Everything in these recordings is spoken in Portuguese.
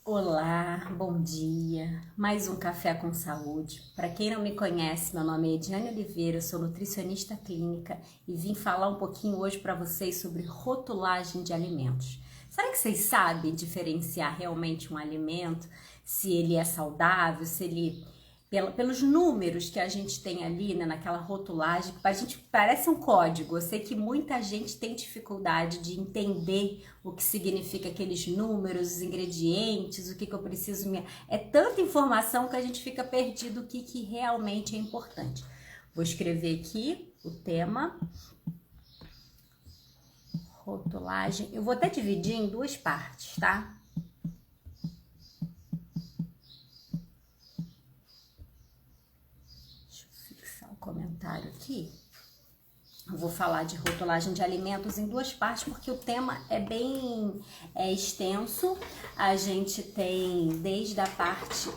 Olá, bom dia. Mais um Café com Saúde. Para quem não me conhece, meu nome é Ediane Oliveira, eu sou nutricionista clínica e vim falar um pouquinho hoje para vocês sobre rotulagem de alimentos. Será que vocês sabem diferenciar realmente um alimento, se ele é saudável, se ele pelos números que a gente tem ali, né, naquela rotulagem, que a gente parece um código. Eu sei que muita gente tem dificuldade de entender o que significa aqueles números, os ingredientes, o que eu preciso. É tanta informação que a gente fica perdido o que realmente é importante. Vou escrever aqui o tema. Rotulagem. Eu vou até dividir em duas partes, tá? Comentário aqui. Eu vou falar de rotulagem de alimentos em duas partes porque o tema é bem extenso. A gente tem desde a parte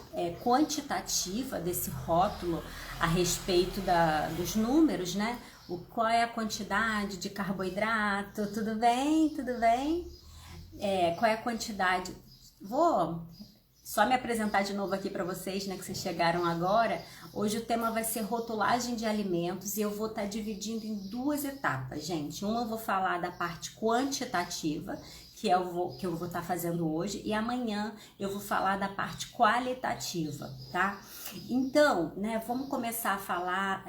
quantitativa desse rótulo a respeito dos números, né? Qual é a quantidade de carboidrato? Tudo bem? Tudo bem? Qual é a quantidade? Vou só me apresentar de novo aqui para vocês, né, que vocês chegaram agora. Hoje o tema vai ser rotulagem de alimentos e eu vou estar dividindo em duas etapas, gente. Uma eu vou falar da parte quantitativa, que eu vou estar fazendo hoje, e amanhã eu vou falar da parte qualitativa, tá? Então, né, vamos começar a falar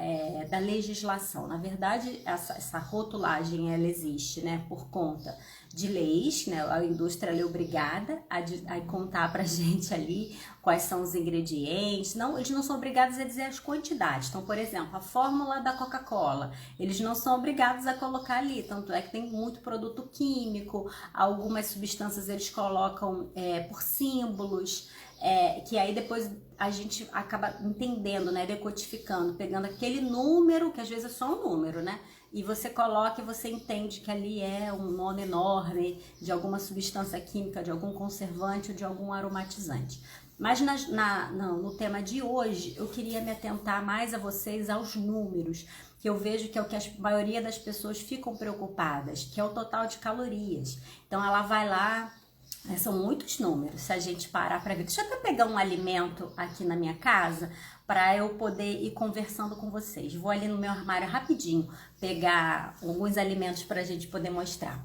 da legislação. Na verdade, essa rotulagem, ela existe, né, por conta de leis, né? A indústria é obrigada a contar pra gente ali quais são os ingredientes. Não, eles não são obrigados a dizer as quantidades. Então, por exemplo, a fórmula da Coca-Cola, eles não são obrigados a colocar ali, tanto é que tem muito produto químico, algumas substâncias eles colocam por símbolos, que aí depois a gente acaba entendendo, né, decodificando, pegando aquele número, que às vezes é só um número, né, e você coloca e você entende que ali é um nome enorme de alguma substância química, de algum conservante ou de algum aromatizante. Mas no tema de hoje, eu queria me atentar mais a vocês aos números, que eu vejo que é o que a maioria das pessoas ficam preocupadas, que é o total de calorias. Então ela vai lá, são muitos números, se a gente parar para ver. Deixa eu até pegar um alimento aqui na minha casa para eu poder ir conversando com vocês. Vou ali no meu armário rapidinho pegar alguns alimentos para a gente poder mostrar.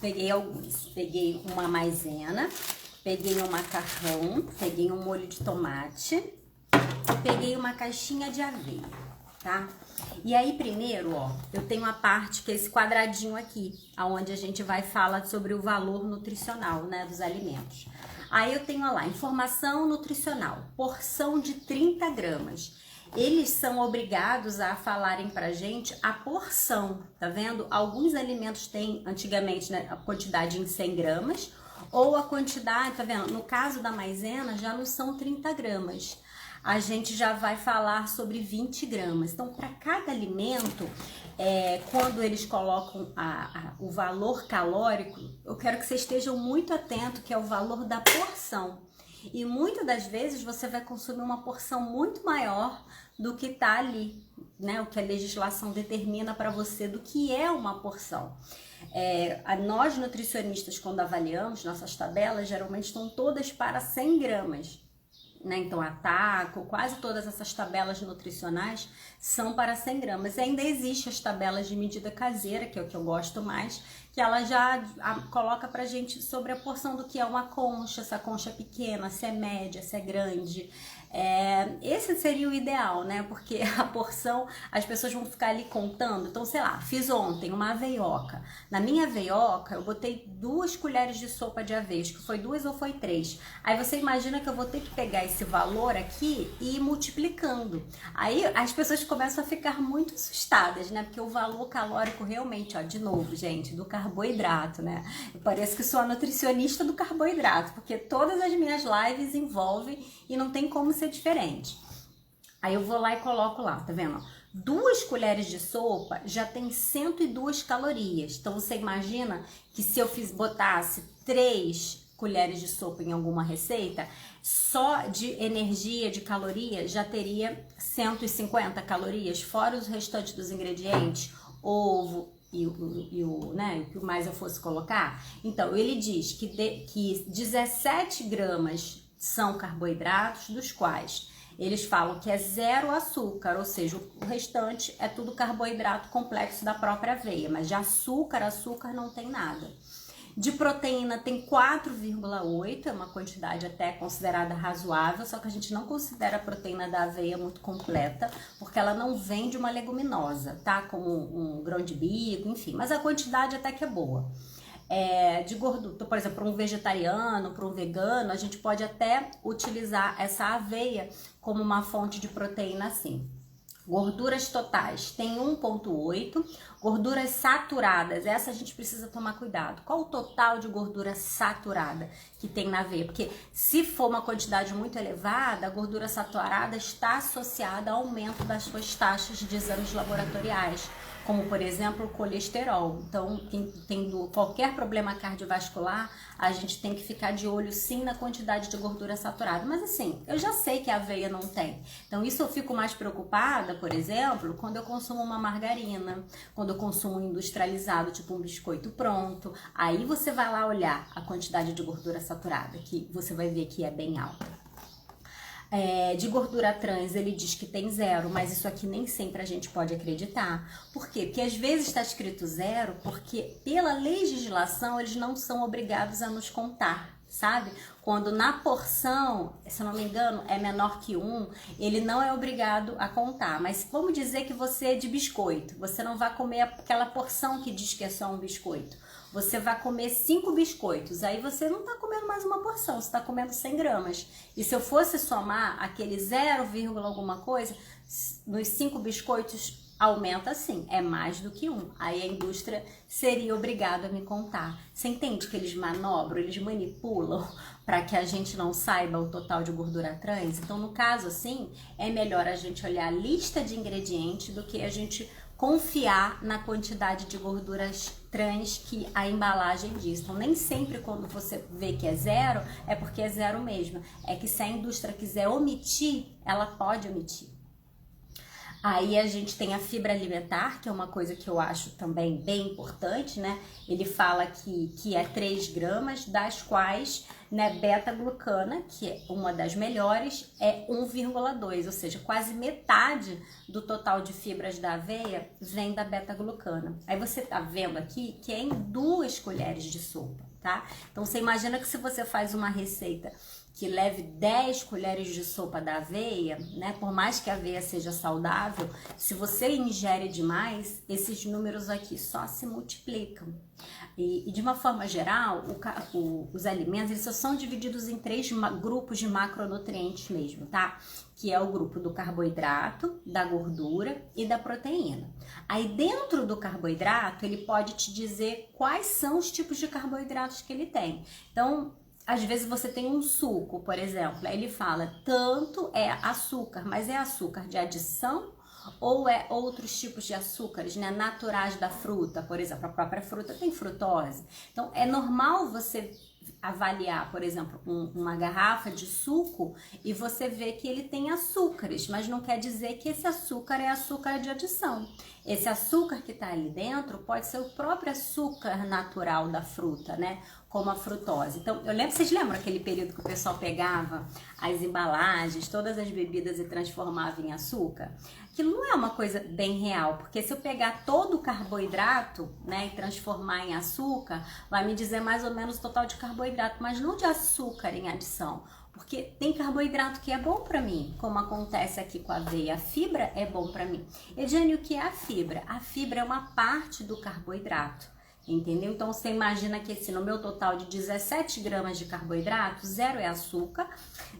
Peguei alguns, peguei uma maisena, peguei um macarrão, peguei um molho de tomate, peguei uma caixinha de aveia, tá? E aí primeiro, ó, eu tenho a parte que é esse quadradinho aqui, aonde a gente vai falar sobre o valor nutricional, né, dos alimentos. Aí eu tenho, ó lá, informação nutricional, porção de 30 gramas. Eles são obrigados a falarem pra gente a porção, tá vendo? Alguns alimentos têm, antigamente, né, a quantidade em 100 gramas, ou a quantidade, tá vendo? No caso da maisena, já não são 30 gramas. A gente já vai falar sobre 20 gramas. Então, para cada alimento, quando eles colocam o valor calórico, eu quero que vocês estejam muito atentos, que é o valor da porção. E muitas das vezes você vai consumir uma porção muito maior do que tá ali, né? O que a legislação determina para você do que é uma porção. Nós nutricionistas, quando avaliamos, nossas tabelas geralmente estão todas para 100 gramas. Né? Então, a TACO, quase todas essas tabelas nutricionais são para 100 gramas. E ainda existem as tabelas de medida caseira, que é o que eu gosto mais, que ela já coloca pra gente sobre a porção do que é uma concha, se a concha é pequena, se é média, se é grande. Esse seria o ideal, né? Porque a porção, as pessoas vão ficar ali contando. Então, sei lá, fiz ontem uma aveioca. Na minha aveioca, eu botei 2 colheres de sopa de aveia, acho que foi 2 ou foi 3. Aí você imagina que eu vou ter que pegar esse valor aqui e ir multiplicando. Aí as pessoas começam a ficar muito assustadas, né? Porque o valor calórico realmente, ó, de novo, gente, do carboidrato carboidrato, né? Parece que sou a nutricionista do carboidrato, porque todas as minhas lives envolvem e não tem como ser diferente. Aí eu vou lá e coloco lá, tá vendo? 2 colheres de sopa já tem 102 calorias. Então você imagina que se eu botasse 3 colheres de sopa em alguma receita, só de energia, de caloria, já teria 150 calorias, fora os restantes dos ingredientes, ovo e o que mais eu fosse colocar. Então, ele diz que 17 gramas são carboidratos, dos quais eles falam que é 0 açúcar, ou seja, o restante é tudo carboidrato complexo da própria aveia, mas de açúcar não tem nada. De proteína tem 4,8, é uma quantidade até considerada razoável, só que a gente não considera a proteína da aveia muito completa, porque ela não vem de uma leguminosa, tá? Como um grão de bico, enfim, mas a quantidade até que é boa. De gordura, por exemplo, para um vegetariano, para um vegano, a gente pode até utilizar essa aveia como uma fonte de proteína assim. Gorduras totais tem 1,8, gorduras saturadas, essa a gente precisa tomar cuidado. Qual o total de gordura saturada que tem na aveia? Porque se for uma quantidade muito elevada, a gordura saturada está associada ao aumento das suas taxas de exames laboratoriais, como por exemplo o colesterol. Então, tendo qualquer problema cardiovascular, a gente tem que ficar de olho sim na quantidade de gordura saturada. Mas assim, eu já sei que a aveia não tem. Então isso eu fico mais preocupada, por exemplo, quando eu consumo uma margarina, quando eu consumo um industrializado, tipo um biscoito pronto. Aí você vai lá olhar a quantidade de gordura saturada, que você vai ver que é bem alta. De gordura trans, ele diz que tem 0, mas isso aqui nem sempre a gente pode acreditar. Por quê? Porque às vezes está escrito 0, porque pela legislação eles não são obrigados a nos contar, sabe? Quando na porção, se eu não me engano, é menor que 1, ele não é obrigado a contar. Mas vamos dizer que você é de biscoito, você não vai comer aquela porção que diz que é só um biscoito. Você vai comer 5 biscoitos, aí você não está comendo mais uma porção, você está comendo 100 gramas. E se eu fosse somar aquele 0, alguma coisa, nos 5 biscoitos aumenta sim, é mais do que 1. Aí a indústria seria obrigada a me contar. Você entende que eles manobram, eles manipulam para que a gente não saiba o total de gordura trans? Então, no caso assim, é melhor a gente olhar a lista de ingredientes do que a gente confiar na quantidade de gorduras trans que a embalagem diz. Então, nem sempre quando você vê que é 0, é porque é 0 mesmo. É que se a indústria quiser omitir, ela pode omitir. Aí a gente tem a fibra alimentar, que é uma coisa que eu acho também bem importante, né? Ele fala que é 3 gramas, das quais, né, beta-glucana, que é uma das melhores, é 1,2, ou seja, quase metade do total de fibras da aveia vem da beta-glucana. Aí você tá vendo aqui que é em 2 colheres de sopa, tá? Então você imagina que se você faz uma receita que leve 10 colheres de sopa da aveia, né? Por mais que a aveia seja saudável, se você ingere demais, esses números aqui só se multiplicam. E de uma forma geral, os alimentos eles só são divididos em 3 grupos de macronutrientes mesmo, tá? Que é o grupo do carboidrato, da gordura e da proteína. Aí dentro do carboidrato, ele pode te dizer quais são os tipos de carboidratos que ele tem. Então, às vezes você tem um suco, por exemplo, aí ele fala, tanto é açúcar, mas é açúcar de adição ou é outros tipos de açúcares, né, naturais da fruta, por exemplo, a própria fruta tem frutose. Então, é normal você avaliar, por exemplo, uma garrafa de suco e você vê que ele tem açúcares, mas não quer dizer que esse açúcar é açúcar de adição. Esse açúcar que está ali dentro pode ser o próprio açúcar natural da fruta, né? Como a frutose. Então, vocês lembram aquele período que o pessoal pegava as embalagens, todas as bebidas e transformava em açúcar? Aquilo não é uma coisa bem real, porque se eu pegar todo o carboidrato, né, e transformar em açúcar, vai me dizer mais ou menos o total de carboidrato, mas não de açúcar em adição. Porque tem carboidrato que é bom para mim, como acontece aqui com a aveia. A fibra é bom para mim. Ediane, o que é a fibra? A fibra é uma parte do carboidrato, entendeu? Então você imagina que no meu total de 17 gramas de carboidrato, 0 é açúcar.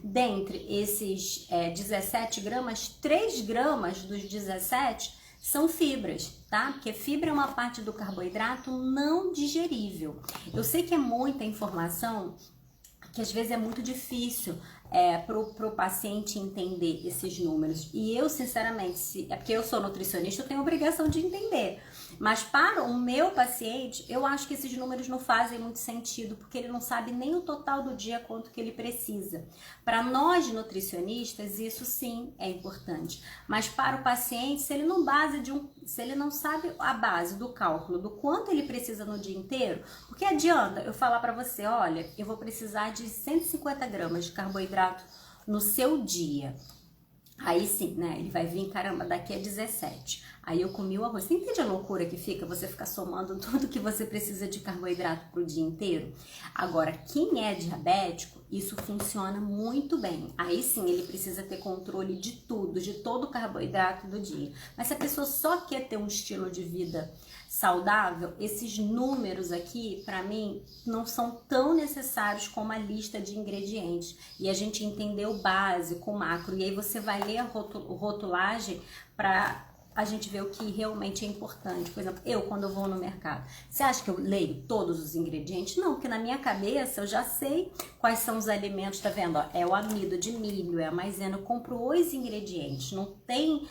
Dentre esses 17 gramas, 3 gramas dos 17 são fibras, tá? tá? Porque fibra é uma parte do carboidrato não digerível. Eu sei que é muita informação, que às vezes é muito difícil pro paciente entender esses números. E eu, sinceramente, é porque eu sou nutricionista, eu tenho obrigação de entender. Mas para o meu paciente, eu acho que esses números não fazem muito sentido, porque ele não sabe nem o total do dia quanto que ele precisa. Para nós nutricionistas, isso sim é importante. Mas para o paciente, se ele não sabe a base do cálculo do quanto ele precisa no dia inteiro, porque adianta eu falar para você, olha, eu vou precisar de 150 gramas de carboidrato no seu dia. Aí sim, né? Ele vai vir, caramba, daqui a 17. Aí eu comi o arroz. Você entende a loucura que fica você ficar somando tudo que você precisa de carboidrato pro dia inteiro? Agora, quem é diabético, isso funciona muito bem. Aí sim, ele precisa ter controle de tudo, de todo o carboidrato do dia. Mas se a pessoa só quer ter um estilo de vida saudável, esses números aqui, para mim, não são tão necessários como a lista de ingredientes. E a gente entender o básico, o macro. E aí você vai ler a rotulagem para a gente ver o que realmente é importante. Por exemplo, eu quando eu vou no mercado, você acha que eu leio todos os ingredientes? Não, porque na minha cabeça eu já sei quais são os alimentos, tá vendo? Ó, é o amido de milho, é a maisena, eu compro os ingredientes, não tem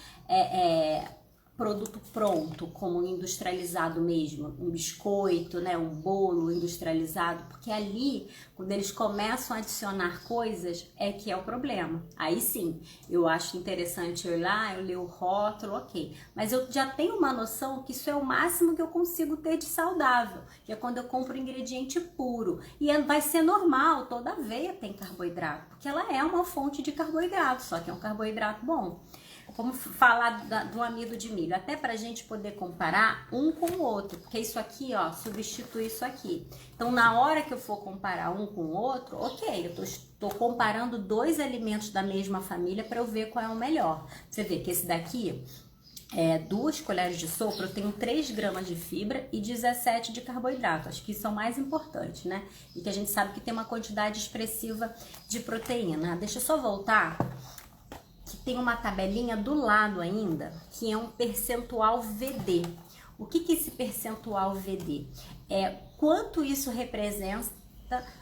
produto pronto, como industrializado mesmo, um biscoito, né, um bolo industrializado, porque ali, quando eles começam a adicionar coisas, é que é o problema. Aí sim, eu acho interessante eu ir lá, eu ler o rótulo, ok. Mas eu já tenho uma noção que isso é o máximo que eu consigo ter de saudável, que é quando eu compro ingrediente puro. E vai ser normal, toda aveia tem carboidrato, porque ela é uma fonte de carboidrato, só que é um carboidrato bom. Vamos falar do amido de milho, até para a gente poder comparar um com o outro, porque isso aqui, ó, substitui isso aqui. Então, na hora que eu for comparar um com o outro, ok, eu estou comparando dois alimentos da mesma família para eu ver qual é o melhor. Você vê que esse daqui, 2 colheres de sopa, eu tenho 3 gramas de fibra e 17 de carboidrato. Acho que isso é o mais importante, né? E que a gente sabe que tem uma quantidade expressiva de proteína. Deixa eu só voltar. Tem uma tabelinha do lado ainda, que é um percentual VD. O que é esse percentual VD? É quanto isso representa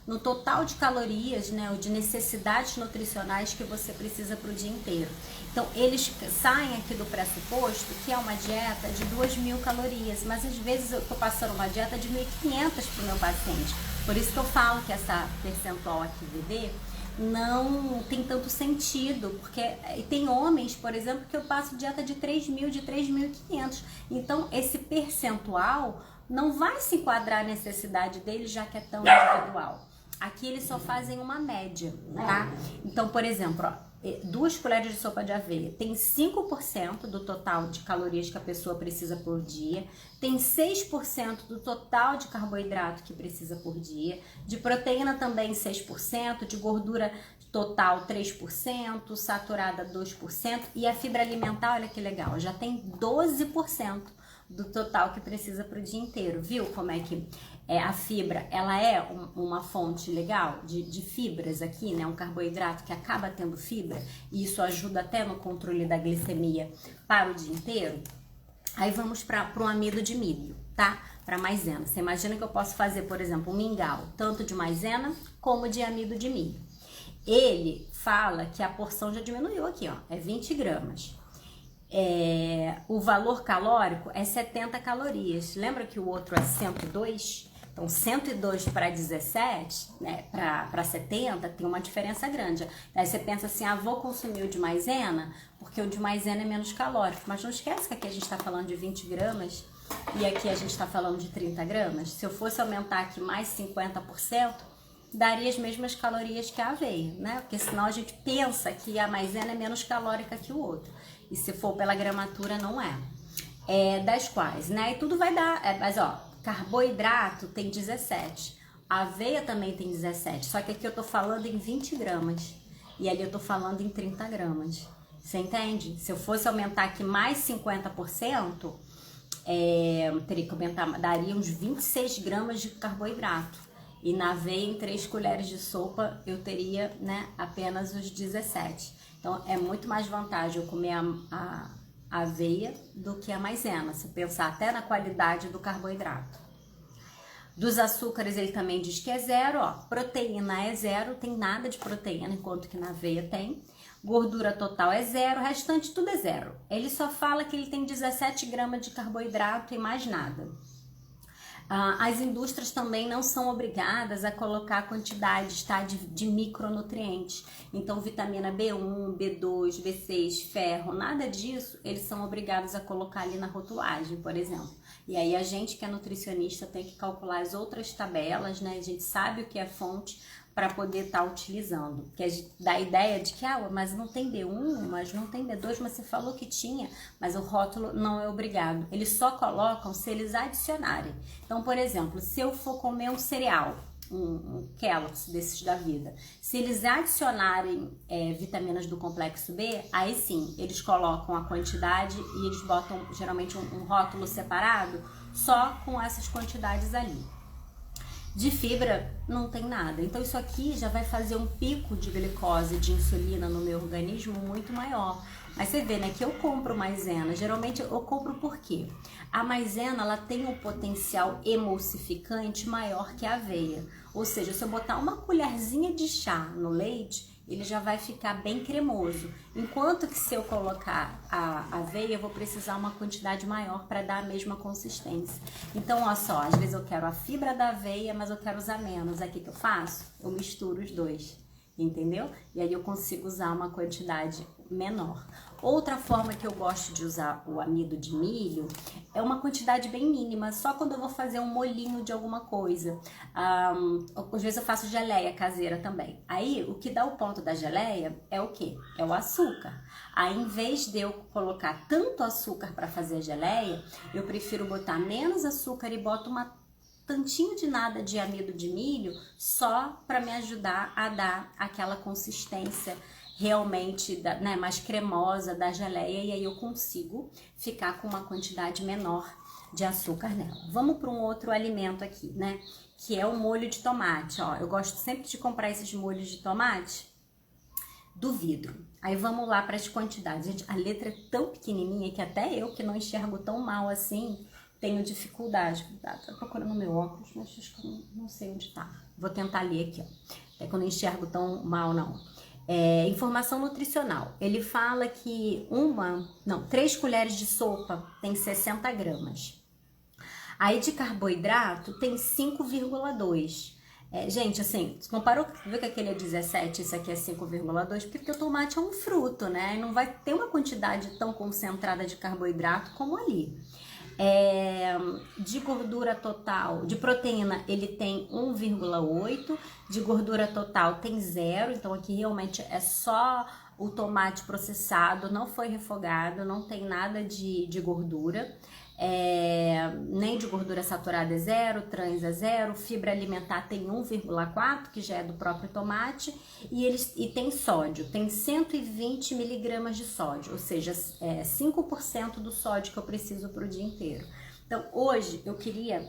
no total de calorias, né, ou de necessidades nutricionais que você precisa para o dia inteiro. Então, eles saem aqui do pressuposto que é uma dieta de 2.000 calorias, mas às vezes eu estou passando uma dieta de 1.500 para o meu paciente. Por isso que eu falo que essa percentual aqui VD não tem tanto sentido, porque tem homens, por exemplo, que eu passo dieta de 3.000, de 3.500. Então, esse percentual não vai se enquadrar a necessidade dele, já que é tão individual. Aqui eles só fazem uma média, tá? Então, por exemplo, ó, 2 colheres de sopa de aveia tem 5% do total de calorias que a pessoa precisa por dia, tem 6% do total de carboidrato que precisa por dia, de proteína também 6%, de gordura total 3%, saturada 2%, e a fibra alimentar, olha que legal, já tem 12% do total que precisa para o dia inteiro. Viu como é que a fibra, ela é uma fonte legal de fibras aqui, né? Um carboidrato que acaba tendo fibra, e isso ajuda até no controle da glicemia para o dia inteiro. Aí vamos para o amido de milho, tá? Para maisena. Você imagina que eu posso fazer, por exemplo, um mingau, tanto de maisena como de amido de milho. Ele fala que a porção já diminuiu aqui, ó, é 20 gramas. O valor calórico é 70 calorias. Lembra que o outro é 102? Então, 102 para 17, né, para 70, tem uma diferença grande. Aí você pensa assim, vou consumir o de maisena, porque o de maisena é menos calórico. Mas não esquece que aqui a gente está falando de 20 gramas e aqui a gente está falando de 30 gramas. Se eu fosse aumentar aqui mais 50%, daria as mesmas calorias que a aveia, né? Porque senão a gente pensa que a maisena é menos calórica que o outro. E se for pela gramatura, não é. Das quais, né? E tudo vai dar, mas ó, carboidrato tem 17, a aveia também tem 17, só que aqui eu tô falando em 20 gramas e ali eu tô falando em 30 gramas. Você entende? Se eu fosse aumentar aqui mais 50%, teria que aumentar, daria uns 26 gramas de carboidrato. E na aveia, em 3 colheres de sopa, eu teria, né, apenas os 17. Então, é muito mais vantagem eu comer a a aveia do que a maisena, se pensar até na qualidade do carboidrato. Dos açúcares ele também diz que é zero, ó, proteína é zero, tem nada de proteína, enquanto que na aveia tem. Gordura total é zero, o restante tudo é zero. Ele só fala que ele tem 17 gramas de carboidrato e mais nada. As indústrias também não são obrigadas a colocar quantidades, tá, de micronutrientes. Então, vitamina B1, B2, B6, ferro, nada disso, eles são obrigados a colocar ali na rotulagem, por exemplo. E aí a gente que é nutricionista tem que calcular as outras tabelas, né? A gente sabe o que é fonte para poder estar utilizando. Que a gente dá a ideia de que, mas não tem B1, mas não tem B2, mas você falou que tinha, mas o rótulo não é obrigado. Eles só colocam se eles adicionarem. Então, por exemplo, se eu for comer um cereal, um Kellogg's desses da vida, se eles adicionarem vitaminas do complexo B, aí sim, eles colocam a quantidade e eles botam geralmente um rótulo separado só com essas quantidades ali. De fibra não tem nada, então isso aqui já vai fazer um pico de glicose, de insulina no meu organismo muito maior. Mas você vê, né, que eu compro maisena, geralmente eu compro por quê? A maisena, ela tem um potencial emulsificante maior que a aveia, ou seja, se eu botar uma colherzinha de chá no leite, ele já vai ficar bem cremoso. Enquanto que se eu colocar a aveia, eu vou precisar uma quantidade maior para dar a mesma consistência. Então, olha só, às vezes eu quero a fibra da aveia, mas eu quero usar menos. Aqui que eu faço? Eu misturo os dois, entendeu? E aí eu consigo usar uma quantidade menor. Outra forma que eu gosto de usar o amido de milho é uma quantidade bem mínima, só quando eu vou fazer um molhinho de alguma coisa. Às vezes eu faço geleia caseira também. Aí, o que dá o ponto da geleia é o quê? É o açúcar. Aí, em vez de eu colocar tanto açúcar para fazer a geleia, eu prefiro botar menos açúcar e boto uma tantinho de nada de amido de milho só para me ajudar a dar aquela consistência realmente mais cremosa da geleia, e aí eu consigo ficar com uma quantidade menor de açúcar nela. Vamos para um outro alimento aqui, né? Que é o molho de tomate. Ó, eu gosto sempre de comprar esses molhos de tomate do vidro. Aí vamos lá para as quantidades. Gente, a letra é tão pequenininha que até eu, que não enxergo tão mal assim, tenho dificuldade. Tô procurando meu óculos, mas acho que não sei onde tá. Vou tentar ler aqui, ó. É que eu não enxergo tão mal, não. Informação nutricional. Ele fala que 3 colheres de sopa tem 60 gramas. Aí de carboidrato tem 5,2. Gente, assim, se comparou, viu que aquele é 17, esse aqui é 5,2, porque o tomate é um fruto, né? Não vai ter uma quantidade tão concentrada de carboidrato como ali. De gordura total, de proteína, ele tem 1,8, de gordura total tem 0, então aqui realmente é só o tomate processado, não foi refogado, não tem nada de gordura. Nem de gordura saturada é 0, trans é 0, fibra alimentar tem 1,4, que já é do próprio tomate, e tem sódio, tem 120 miligramas de sódio, ou seja, 5% do sódio que eu preciso para o dia inteiro. Então, hoje eu queria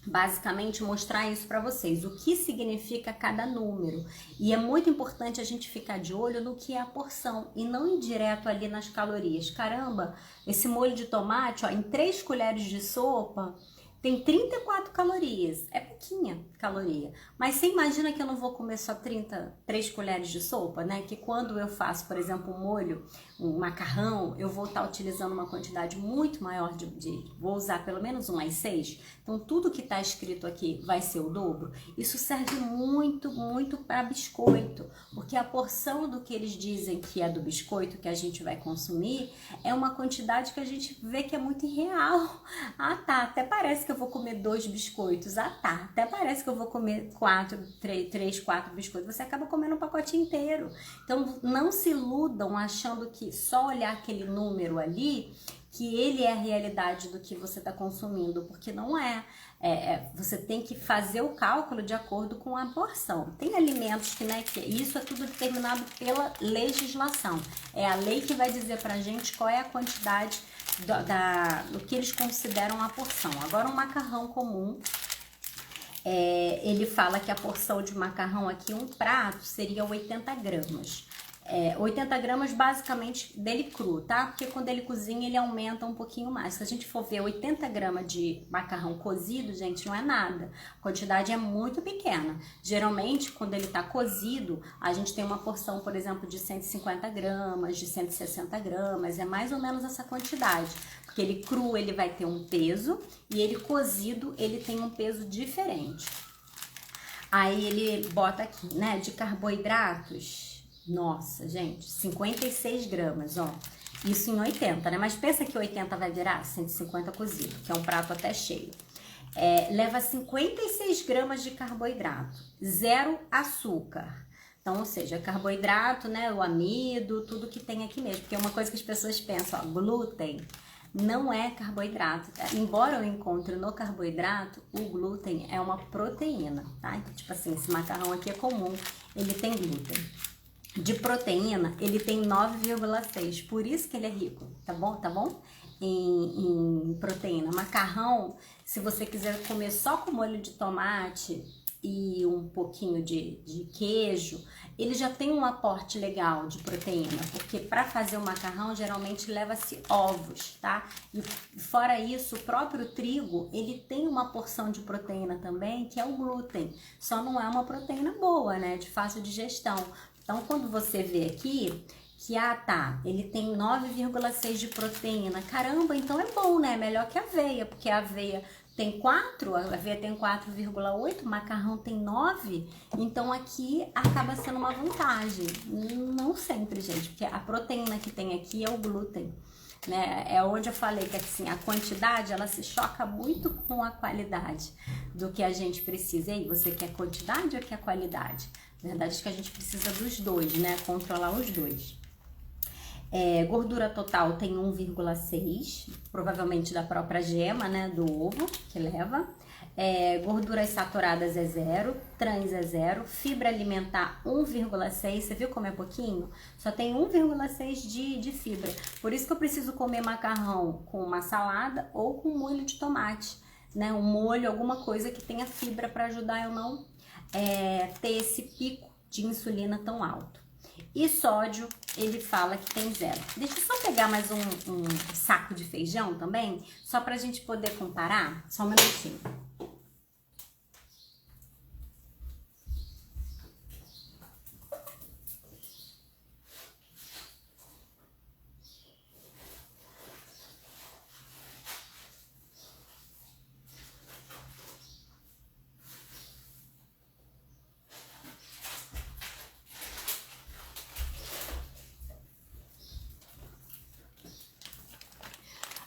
basicamente mostrar isso para vocês, o que significa cada número. E é muito importante a gente ficar de olho no que é a porção e não ir direto ali nas calorias. Caramba, esse molho de tomate, ó, em 3 colheres de sopa tem 34 calorias, é pouquinha caloria. Mas você imagina que eu não vou comer só 3 colheres de sopa, né? Que quando eu faço, por exemplo, um molho, um macarrão, eu vou estar utilizando uma quantidade muito maior vou usar pelo menos umas 6. Então, tudo que está escrito aqui vai ser o dobro. Isso serve muito, muito para biscoito, porque a porção do que eles dizem que é do biscoito que a gente vai consumir é uma quantidade que a gente vê que é muito irreal. Ah, tá, até parece que eu vou comer 2 biscoitos. Ah, tá, até parece que eu vou comer 3, 4 biscoitos. Você acaba comendo um pacote inteiro. Então, não se iludam achando que só olhar aquele número ali, que ele é a realidade do que você está consumindo, porque não é. Você tem que fazer o cálculo de acordo com a porção. Tem alimentos que isso é tudo determinado pela legislação. É a lei que vai dizer pra gente qual é a quantidade do que eles consideram a porção. Agora, um macarrão comum, ele fala que a porção de macarrão aqui, um prato, seria 80 gramas. 80 gramas basicamente dele cru, tá? Porque quando ele cozinha ele aumenta um pouquinho mais. Se a gente for ver 80 gramas de macarrão cozido, gente, não é nada. A quantidade é muito pequena. Geralmente, quando ele tá cozido, a gente tem uma porção, por exemplo, de 150 gramas, de 160 gramas. É mais ou menos essa quantidade. Porque ele cru, ele vai ter um peso e ele cozido, ele tem um peso diferente. Aí ele bota aqui, né, de carboidratos. Nossa, gente, 56 gramas, ó. Isso em 80, né? Mas pensa que 80 vai virar 150 cozido, que é um prato até cheio. Leva 56 gramas de carboidrato, 0 açúcar. Então, ou seja, carboidrato, né? O amido, tudo que tem aqui mesmo. Porque é uma coisa que as pessoas pensam, ó, glúten não é carboidrato. Embora eu encontre no carboidrato, o glúten é uma proteína, tá? Então, tipo assim, esse macarrão aqui é comum, ele tem glúten. De proteína, ele tem 9,6, por isso que ele é rico, tá bom? Tá bom? Em proteína. Macarrão, se você quiser comer só com molho de tomate e um pouquinho de queijo, ele já tem um aporte legal de proteína, porque para fazer o macarrão geralmente leva-se ovos, tá? E fora isso, o próprio trigo, ele tem uma porção de proteína também, que é o glúten, só não é uma proteína boa, né? De fácil digestão. Então, quando você vê aqui que, ele tem 9,6 de proteína. Caramba, então é bom, né? Melhor que a aveia, porque a aveia tem 4, a aveia tem 4,8, o macarrão tem 9. Então, aqui acaba sendo uma vantagem. Não sempre, gente, porque a proteína que tem aqui é o glúten, né? É onde eu falei que assim, a quantidade, ela se choca muito com a qualidade do que a gente precisa. E aí, você quer quantidade ou quer qualidade? Na verdade, acho que a gente precisa dos dois, né? Controlar os dois. Gordura total tem 1,6, provavelmente da própria gema, né? Do ovo que leva. Gorduras saturadas é 0, trans é 0, fibra alimentar 1,6, você viu como é pouquinho? Só tem 1,6 de fibra. Por isso que eu preciso comer macarrão com uma salada ou com molho de tomate, né? Um molho, alguma coisa que tenha fibra para ajudar eu não ter esse pico de insulina tão alto. E sódio, ele fala que tem 0. Deixa eu só pegar mais um saco de feijão também, só pra gente poder comparar. Só um minutinho.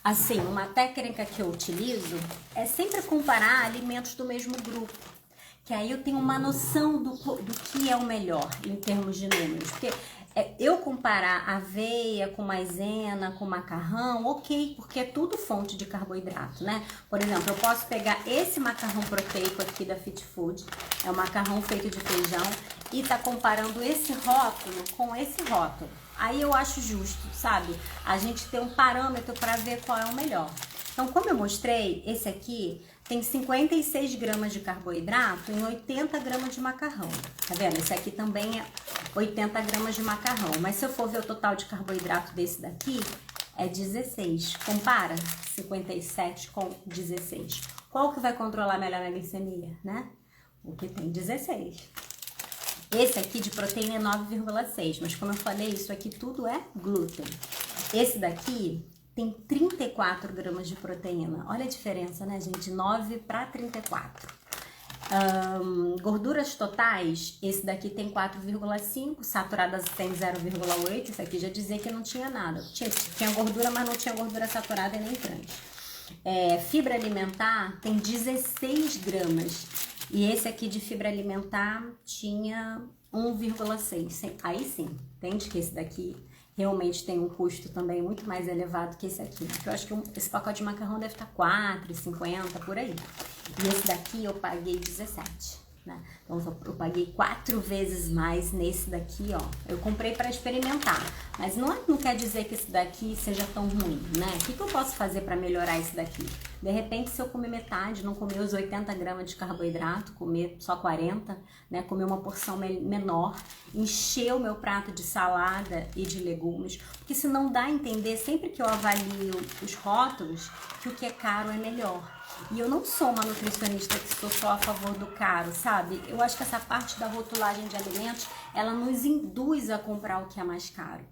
Assim, uma técnica que eu utilizo é sempre comparar alimentos do mesmo grupo, que aí eu tenho uma noção do que é o melhor em termos de números. Porque eu comparar aveia com maisena, com macarrão, ok, porque é tudo fonte de carboidrato, né? Por exemplo, eu posso pegar esse macarrão proteico aqui da Fit Food, é um macarrão feito de feijão, e tá comparando esse rótulo com esse rótulo. Aí eu acho justo, sabe? A gente ter um parâmetro para ver qual é o melhor. Então, como eu mostrei, esse aqui tem 56 gramas de carboidrato em 80 gramas de macarrão. Tá vendo? Esse aqui também é 80 gramas de macarrão. Mas se eu for ver o total de carboidrato desse daqui, é 16. Compara 57 com 16. Qual que vai controlar melhor a glicemia, né? O que tem 16. Esse aqui de proteína é 9,6, mas como eu falei, isso aqui tudo é glúten. Esse daqui tem 34 gramas de proteína. Olha a diferença, né, gente? 9 para 34. Gorduras totais, esse daqui tem 4,5, saturadas tem 0,8. Esse aqui já dizia que não tinha nada. Tinha gordura, mas não tinha gordura saturada e nem trans. Fibra alimentar tem 16 gramas. E esse aqui de fibra alimentar tinha 1,6. Aí sim, entende que esse daqui realmente tem um custo também muito mais elevado que esse aqui. Porque eu acho que esse pacote de macarrão deve estar 4,50 por aí. E esse daqui eu paguei 17, né? Então eu paguei 4 vezes mais nesse daqui, ó. Eu comprei para experimentar, mas não quer dizer que esse daqui seja tão ruim, né? O que eu posso fazer para melhorar esse daqui? De repente, se eu comer metade, não comer os 80 gramas de carboidrato, comer só 40, né? Comer uma porção menor, encher o meu prato de salada e de legumes, porque senão dá a entender, sempre que eu avalio os rótulos, que o que é caro é melhor. E eu não sou uma nutricionista que sou só a favor do caro, sabe? Eu acho que essa parte da rotulagem de alimentos, ela nos induz a comprar o que é mais caro.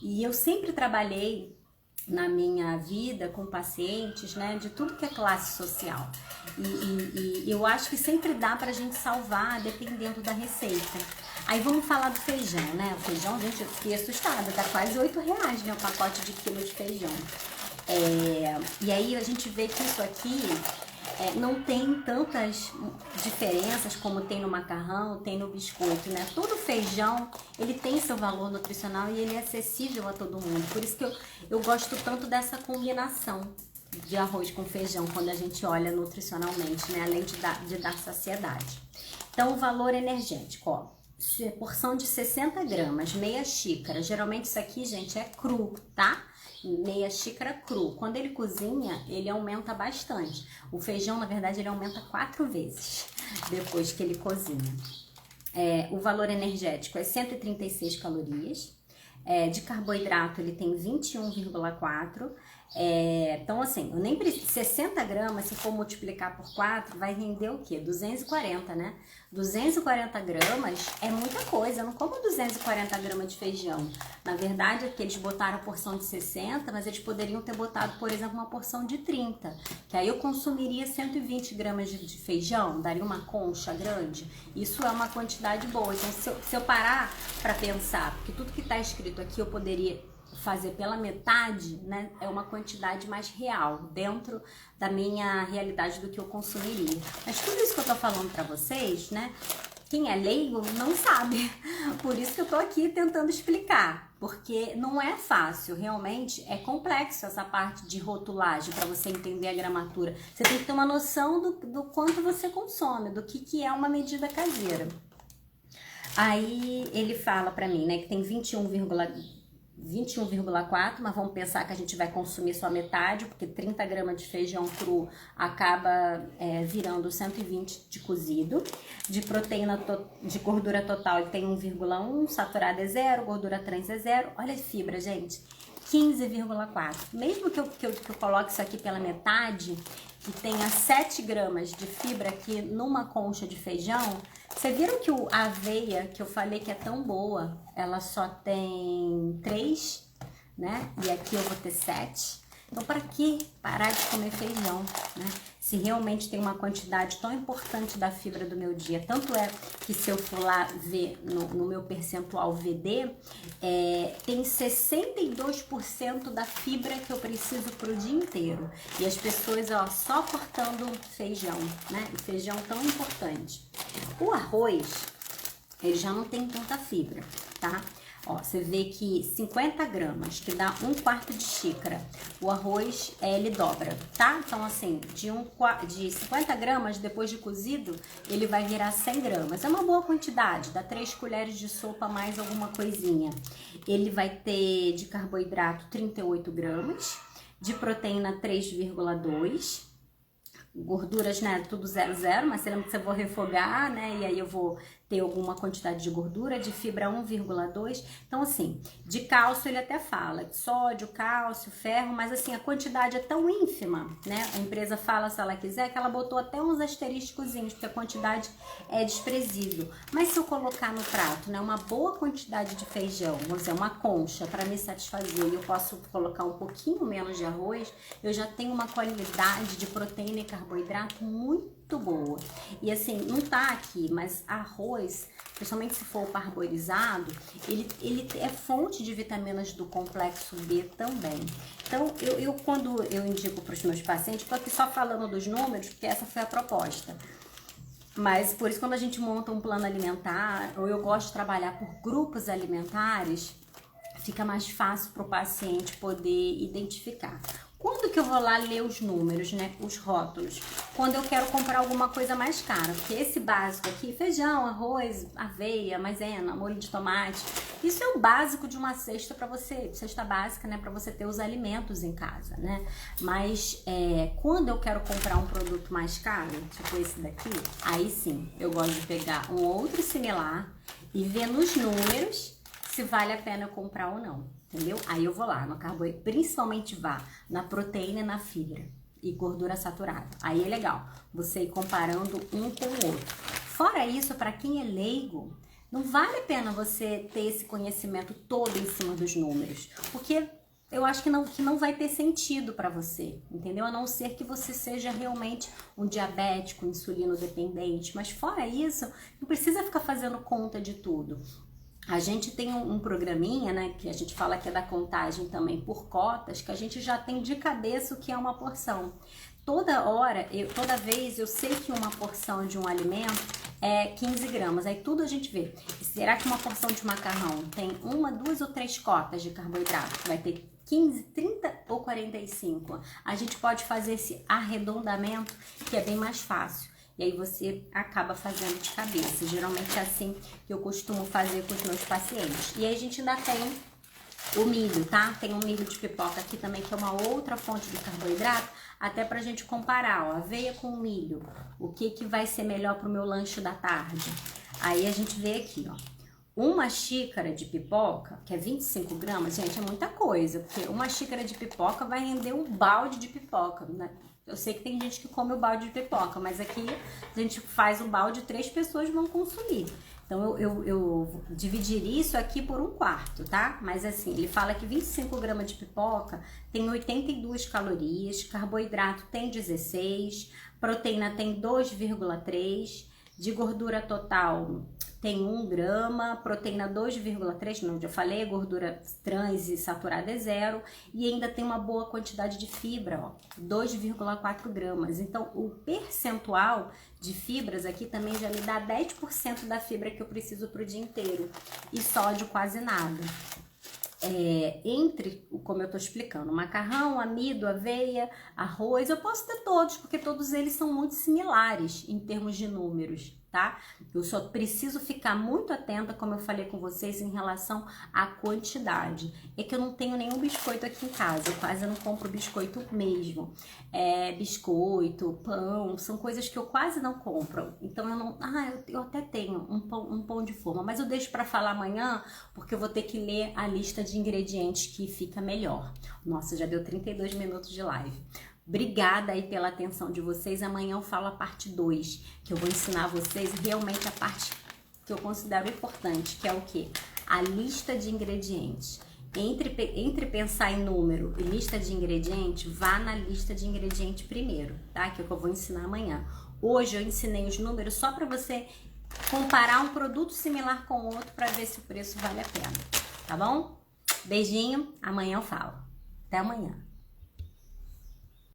E eu sempre trabalhei na minha vida com pacientes, né, de tudo que é classe social. E eu acho que sempre dá pra gente salvar dependendo da receita. Aí vamos falar do feijão, né? O feijão, gente, eu fiquei assustada, tá quase R$8, né, o pacote de quilo de feijão. E aí a gente vê que isso aqui não tem tantas diferenças como tem no macarrão, tem no biscoito, né? Todo feijão, ele tem seu valor nutricional e ele é acessível a todo mundo. Por isso que eu gosto tanto dessa combinação de arroz com feijão quando a gente olha nutricionalmente, né? Além de dar saciedade. Então, o valor energético, ó. Porção de 60 gramas, meia xícara. Geralmente isso aqui, gente, é cru, tá? Meia xícara cru. Quando ele cozinha, ele aumenta bastante. O feijão, na verdade, ele aumenta 4 vezes depois que ele cozinha. O valor energético é 136 calorias. De carboidrato, ele tem 21,4. Então, assim, eu nem preciso. 60 gramas, se for multiplicar por 4, vai render o quê? 240, né? 240 gramas é muita coisa. Eu não como 240 gramas de feijão. Na verdade, é que eles botaram a porção de 60, mas eles poderiam ter botado, por exemplo, uma porção de 30. Que aí eu consumiria 120 gramas de feijão, daria uma concha grande. Isso é uma quantidade boa. Então, se eu parar para pensar, porque tudo que está escrito aqui eu poderia fazer pela metade, né, é uma quantidade mais real, dentro da minha realidade do que eu consumiria. Mas tudo isso que eu tô falando pra vocês, né, quem é leigo não sabe. Por isso que eu tô aqui tentando explicar, porque não é fácil, realmente é complexo essa parte de rotulagem para você entender a gramatura. Você tem que ter uma noção do quanto você consome, do que é uma medida caseira. Aí ele fala pra mim, né, que tem 21,4, mas vamos pensar que a gente vai consumir só metade, porque 30 gramas de feijão cru acaba virando 120 de cozido. De proteína, de gordura total, ele tem 1,1, saturada é 0, gordura trans é 0. Olha a fibra, gente, 15,4. Mesmo que eu coloque isso aqui pela metade, que tenha 7 gramas de fibra aqui numa concha de feijão, vocês viram que a aveia, que eu falei que é tão boa, ela só tem 3, né? E aqui eu vou ter 7. Então, para que parar de comer feijão, né? Se realmente tem uma quantidade tão importante da fibra do meu dia. Tanto é que se eu for lá ver no meu percentual VD, tem 62% da fibra que eu preciso pro dia inteiro. E as pessoas, ó, só cortando feijão, né? E feijão tão importante. O arroz, ele já não tem tanta fibra, tá? Ó, você vê que 50 gramas, que dá 1/4 de xícara, o arroz, ele dobra, tá? Então, assim, de 50 gramas, depois de cozido, ele vai virar 100 gramas. É uma boa quantidade, dá 3 colheres de sopa mais alguma coisinha. Ele vai ter de carboidrato 38 gramas, de proteína 3,2, gorduras, né, tudo 0,0, mas você lembra que eu vou refogar, né, e aí eu vou ter alguma quantidade de gordura, de fibra 1,2, então assim, de cálcio ele até fala, sódio, cálcio, ferro, mas assim, a quantidade é tão ínfima, né, a empresa fala, se ela quiser, que ela botou até uns asteriscozinhos, porque a quantidade é desprezível, mas se eu colocar no prato, né, uma boa quantidade de feijão, vamos dizer, uma concha para me satisfazer, e eu posso colocar um pouquinho menos de arroz, eu já tenho uma qualidade de proteína e carboidrato muito boa. E assim, não tá aqui, mas arroz, principalmente se for parboilizado, ele é fonte de vitaminas do complexo B também. Então, quando eu indico para os meus pacientes, tô aqui só falando dos números, porque essa foi a proposta. Mas por isso, quando a gente monta um plano alimentar, ou eu gosto de trabalhar por grupos alimentares, fica mais fácil para o paciente poder identificar. Quando que eu vou lá ler os números, né? Os rótulos? Quando eu quero comprar alguma coisa mais cara. Porque esse básico aqui, feijão, arroz, aveia, maisena, molho de tomate, isso é o básico de uma cesta para você, cesta básica, né? Para você ter os alimentos em casa, né? Mas quando eu quero comprar um produto mais caro, tipo esse daqui, aí sim, eu gosto de pegar um outro similar e ver nos números se vale a pena eu comprar ou não, entendeu? Aí eu vou lá no carboidrato, principalmente vá na proteína e na fibra e gordura saturada. Aí é legal você ir comparando um com o outro. Fora isso, para quem é leigo, não vale a pena você ter esse conhecimento todo em cima dos números, porque eu acho que não vai ter sentido para você, entendeu? A não ser que você seja realmente um diabético, insulino dependente, mas fora isso, não precisa ficar fazendo conta de tudo. A gente tem um programinha, né, que a gente fala que é da contagem também por cotas, que a gente já tem de cabeça o que é uma porção. Toda vez eu sei que uma porção de um alimento é 15 gramas, aí tudo a gente vê. Será que uma porção de macarrão tem 1, 2 ou 3 cotas de carboidrato? Vai ter 15, 30 ou 45? A gente pode fazer esse arredondamento, que é bem mais fácil. E aí você acaba fazendo de cabeça. Geralmente é assim que eu costumo fazer com os meus pacientes. E aí a gente ainda tem o milho, tá? Tem um milho de pipoca aqui também, que é uma outra fonte de carboidrato, até pra gente comparar, ó, aveia com milho. O que vai ser melhor pro meu lanche da tarde? Aí a gente vê aqui, ó. Uma xícara de pipoca, que é 25 gramas, gente, é muita coisa. Porque uma xícara de pipoca vai render um balde de pipoca, né? Eu sei que tem gente que come o balde de pipoca, mas aqui a gente faz um balde, 3 pessoas vão consumir. Então eu dividiria isso aqui por 1/4, tá? Mas assim, ele fala que 25 gramas de pipoca tem 82 calorias, carboidrato tem 16, proteína tem 2,3, de gordura total tem 1 grama, proteína 2,3, não, já falei, gordura trans e saturada é 0, e ainda tem uma boa quantidade de fibra, ó, 2,4 gramas. Então, o percentual de fibras aqui também já me dá 10% da fibra que eu preciso pro dia inteiro, e sódio quase nada. Como eu tô explicando, macarrão, amido, aveia, arroz, eu posso ter todos, porque todos eles são muito similares em termos de números, tá? Eu só preciso ficar muito atenta, como eu falei com vocês, em relação à quantidade. É que eu não tenho nenhum biscoito aqui em casa, eu quase não compro biscoito mesmo. Biscoito, pão, são coisas que eu quase não compro. Então eu não... eu até tenho um pão de forma, mas eu deixo para falar amanhã, porque eu vou ter que ler a lista de ingredientes que fica melhor. Nossa, já deu 32 minutos de live. Obrigada aí pela atenção de vocês. Amanhã eu falo a parte 2, que eu vou ensinar vocês realmente a parte que eu considero importante, que é o quê? A lista de ingredientes. Entre pensar em número e lista de ingredientes, vá na lista de ingredientes primeiro, tá? Que é o que eu vou ensinar amanhã. Hoje eu ensinei os números só para você comparar um produto similar com outro para ver se o preço vale a pena, tá bom? Beijinho, amanhã eu falo. Até amanhã.